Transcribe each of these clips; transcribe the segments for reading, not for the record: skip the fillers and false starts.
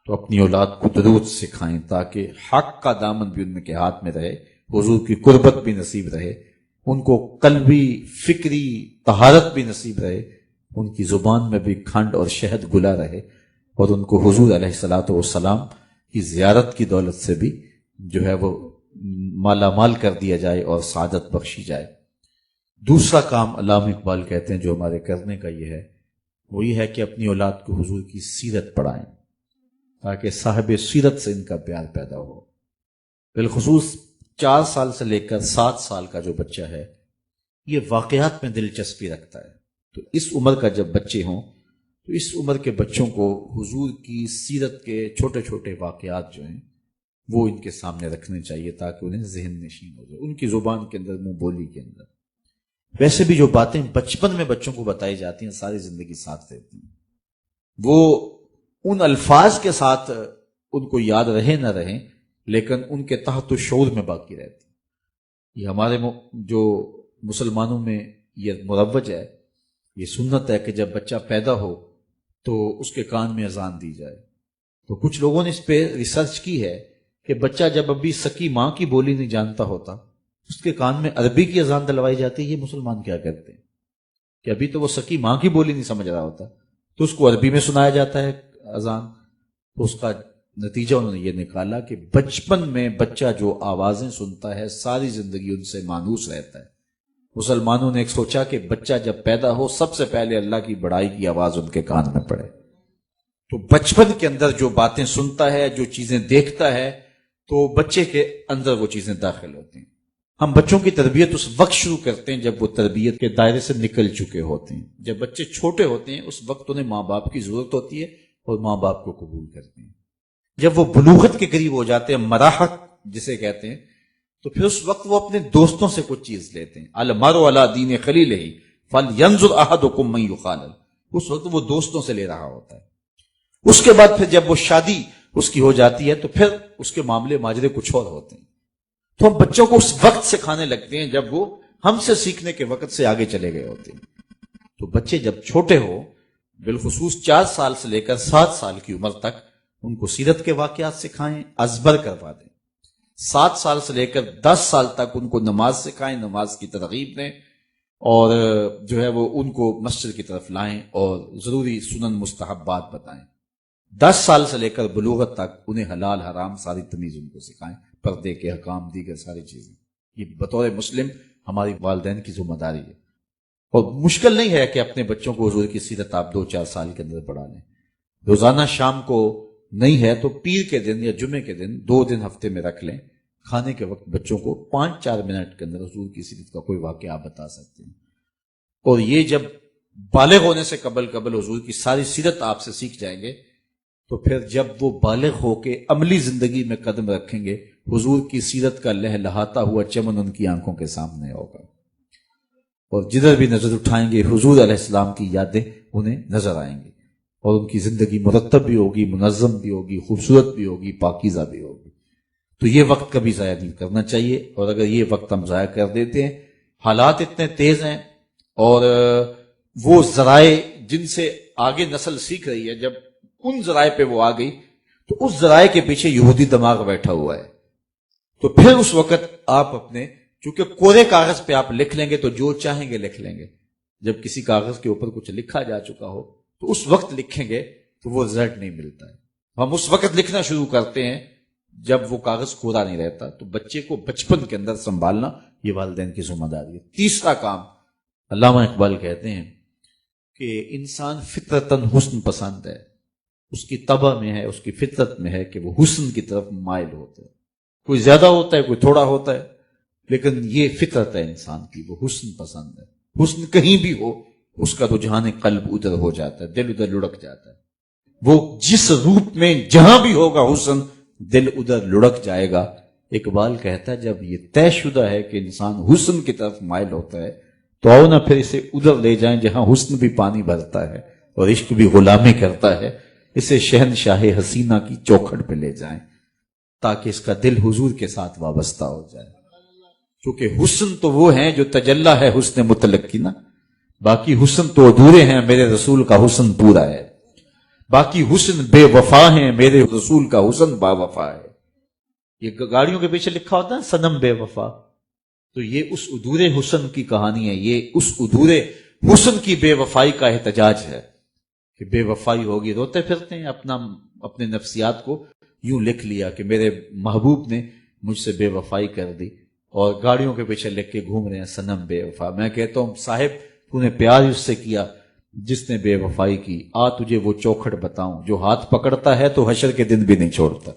تو اپنی اولاد کو درود سکھائیں تاکہ حق کا دامن بھی ان کے ہاتھ میں رہے، حضور کی قربت بھی نصیب رہے، ان کو قلبی فکری طہارت بھی نصیب رہے، ان کی زبان میں بھی کھنڈ اور شہد گلا رہے، اور ان کو حضور علیہ الصلوۃ والسلام کی زیارت کی دولت سے بھی جو ہے وہ مالا مال کر دیا جائے اور سعادت بخشی جائے۔ دوسرا کام علامہ اقبال کہتے ہیں جو ہمارے کرنے کا یہ ہے، وہ یہ ہے کہ اپنی اولاد کو حضور کی سیرت پڑھائیں تاکہ صاحب سیرت سے ان کا پیار پیدا ہو۔ بالخصوص 4 سال سے لے کر 7 سال کا جو بچہ ہے یہ واقعات میں دلچسپی رکھتا ہے، تو اس عمر کا جب بچے ہوں تو اس عمر کے بچوں کو حضور کی سیرت کے چھوٹے چھوٹے واقعات جو ہیں وہ ان کے سامنے رکھنے چاہیے تاکہ انہیں ذہن نشین ہو جائے، ان کی زبان کے اندر، منہ بولی کے اندر۔ ویسے بھی جو باتیں بچپن میں بچوں کو بتائی جاتی ہیں ساری زندگی ساتھ رہتی ہیں، وہ ان الفاظ کے ساتھ ان کو یاد رہے نہ رہیں لیکن ان کے تحت شعور میں باقی رہتی۔ یہ ہمارے جو مسلمانوں میں یہ مروج ہے، یہ سنت ہے کہ جب بچہ پیدا ہو تو اس کے کان میں اذان دی جائے۔ تو کچھ لوگوں نے اس پہ ریسرچ کی ہے کہ بچہ جب ابھی سکی ماں کی بولی نہیں جانتا ہوتا، اس کے کان میں عربی کی اذان دلوائی جاتی ہے۔ یہ مسلمان کیا کرتے ہیں کہ ابھی تو وہ سکی ماں کی بولی نہیں سمجھ رہا ہوتا تو اس کو عربی میں سنایا جاتا ہے اذان۔ تو اس کا نتیجہ انہوں نے یہ نکالا کہ بچپن میں بچہ جو آوازیں سنتا ہے ساری زندگی ان سے مانوس رہتا ہے۔ مسلمانوں نے ایک سوچا کہ بچہ جب پیدا ہو سب سے پہلے اللہ کی بڑائی کی آواز ان کے کان میں پڑے، تو بچپن کے اندر جو باتیں سنتا ہے، جو چیزیں دیکھتا ہے، تو بچے کے اندر وہ چیزیں داخل ہوتی ہیں۔ ہم بچوں کی تربیت اس وقت شروع کرتے ہیں جب وہ تربیت کے دائرے سے نکل چکے ہوتے ہیں۔ جب بچے چھوٹے ہوتے ہیں اس وقت انہیں ماں باپ کی ضرورت ہوتی ہے اور ماں باپ کو قبول کرتے ہیں۔ جب وہ بلوغت کے قریب ہو جاتے ہیں، مراحت جسے کہتے ہیں، تو پھر اس وقت وہ اپنے دوستوں سے کچھ چیز لیتے ہیں۔ المرء علی دین خلیلہ فلینظر احدکم من یخالل، اس وقت وہ دوستوں سے لے رہا ہوتا ہے۔ اس کے بعد پھر جب وہ شادی اس کی ہو جاتی ہے تو پھر اس کے معاملے ماجرے کچھ اور ہوتے ہیں۔ تو ہم بچوں کو اس وقت سکھانے لگتے ہیں جب وہ ہم سے سیکھنے کے وقت سے آگے چلے گئے ہوتے ہیں۔ تو بچے جب چھوٹے ہو، بالخصوص 4 سال سے لے کر 7 سال کی عمر تک، ان کو سیرت کے واقعات سکھائیں، ازبر کروا دیں۔ 7 سال سے لے کر 10 سال تک ان کو نماز سکھائیں، نماز کی ترغیب دیں، اور جو ہے وہ ان کو مسجد کی طرف لائیں اور ضروری سنن مستحبات بتائیں۔ 10 سال سے لے کر بلوغت تک انہیں حلال حرام ساری تمیز ان کو سکھائیں، پردے کے حکام، دیگر ساری چیزیں۔ یہ بطور مسلم ہماری والدین کی ذمہ داری ہے، اور مشکل نہیں ہے کہ اپنے بچوں کو حضور کی سیرت آپ 2-4 سال کے اندر پڑھا لیں۔ روزانہ شام کو نہیں ہے تو پیر کے دن یا جمعے کے دن 2 دن ہفتے میں رکھ لیں، کھانے کے وقت بچوں کو 5-4 منٹ کے اندر حضور کی سیرت کا کوئی واقعہ آپ بتا سکتے ہیں۔ اور یہ جب بالغ ہونے سے قبل حضور کی ساری سیرت آپ سے سیکھ جائیں گے تو پھر جب وہ بالغ ہو کے عملی زندگی میں قدم رکھیں گے، حضور کی سیرت کا لہلہاتا ہوا چمن ان کی آنکھوں کے سامنے ہوگا، اور جدھر بھی نظر اٹھائیں گے حضور علیہ السلام کی یادیں انہیں نظر آئیں گی، اور ان کی زندگی مرتب بھی ہوگی، منظم بھی ہوگی، خوبصورت بھی ہوگی، پاکیزہ بھی ہوگی۔ تو یہ وقت کبھی ضائع نہیں کرنا چاہیے، اور اگر یہ وقت ہم ضائع کر دیتے ہیں، حالات اتنے تیز ہیں اور وہ ذرائع جن سے آگے نسل سیکھ رہی ہے، جب ان ذرائع پہ وہ آ گئی تو اس ذرائع کے پیچھے یہودی دماغ بیٹھا ہوا ہے۔ تو پھر اس وقت آپ اپنے، چونکہ کوڑے کاغذ پہ آپ لکھ لیں گے تو جو چاہیں گے لکھ لیں گے، جب کسی کاغذ کے اوپر کچھ لکھا جا چکا ہو تو اس وقت لکھیں گے تو وہ رزلٹ نہیں ملتا ہے۔ ہم اس وقت لکھنا شروع کرتے ہیں جب وہ کاغذ کوڑا نہیں رہتا۔ تو بچے کو بچپن کے اندر سنبھالنا یہ والدین کی ذمہ داری ہے۔ تیسرا کام، علامہ اقبال کہتے ہیں کہ انسان فطرتاً حسن پسند ہے، اس کی طبع میں ہے، اس کی فطرت میں ہے کہ وہ حسن کی طرف مائل ہوتا ہے۔ کوئی زیادہ ہوتا ہے، کوئی تھوڑا ہوتا ہے، لیکن یہ فطرت ہے انسان کی، وہ حسن پسند ہے۔ حسن کہیں بھی ہو اس کا رجحان قلب ادھر ہو جاتا ہے، دل ادھر لڑک جاتا ہے۔ وہ جس روپ میں جہاں بھی ہوگا حسن، دل ادھر لڑک جائے گا۔ اقبال کہتا ہے جب یہ طے شدہ ہے کہ انسان حسن کی طرف مائل ہوتا ہے تو آؤ نہ پھر اسے ادھر لے جائیں جہاں حسن بھی پانی بھرتا ہے اور عشق بھی غلامی کرتا ہے، اسے شہنشاہ حسینہ کی چوکھٹ پہ لے جائیں تاکہ اس کا دل حضور کے ساتھ وابستہ ہو جائے۔ کیونکہ حسن تو وہ ہیں جو تجلی ہے حسن مطلق کی نا، باقی حسن تو ادھورے ہیں، میرے رسول کا حسن پورا ہے۔ باقی حسن بے وفا ہیں، میرے رسول کا حسن با وفا ہے۔ یہ گاڑیوں کے پیچھے لکھا ہوتا ہے صنم بے وفا، تو یہ اس ادھورے حسن کی کہانی ہے، یہ اس ادھورے حسن کی بے وفائی کا احتجاج ہے کہ بے وفائی ہوگی، روتے پھرتے ہیں، اپنے نفسیات کو یوں لکھ لیا کہ میرے محبوب نے مجھ سے بے وفائی کر دی، اور گاڑیوں کے پیچھے لکھ کے گھوم رہے ہیں صنم بے وفا۔ میں کہتا ہوں صاحب تو نے پیار اس سے کیا جس نے بے وفائی کی، آ تجھے وہ چوکھٹ بتاؤں جو ہاتھ پکڑتا ہے تو حشر کے دن بھی نہیں چھوڑتا،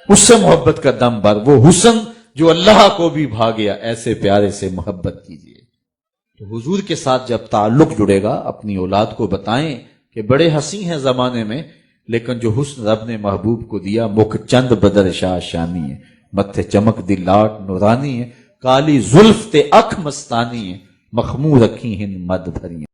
اس سے محبت کا دم بھر، وہ حسن جو اللہ کو بھی بھا گیا، ایسے پیارے سے محبت کیجیے۔ تو حضور کے ساتھ جب تعلق جڑے گا، اپنی اولاد کو بتائیں کہ بڑے حسین ہیں زمانے میں، لیکن جو حسن رب نے محبوب کو دیا، مکھ چند بدر شاہ شانی ہے، متھے چمک دی لاٹ نورانی ہے، کالی زلف تے اکھ مستانی ہے، مخمور رکھی ہن مد بھری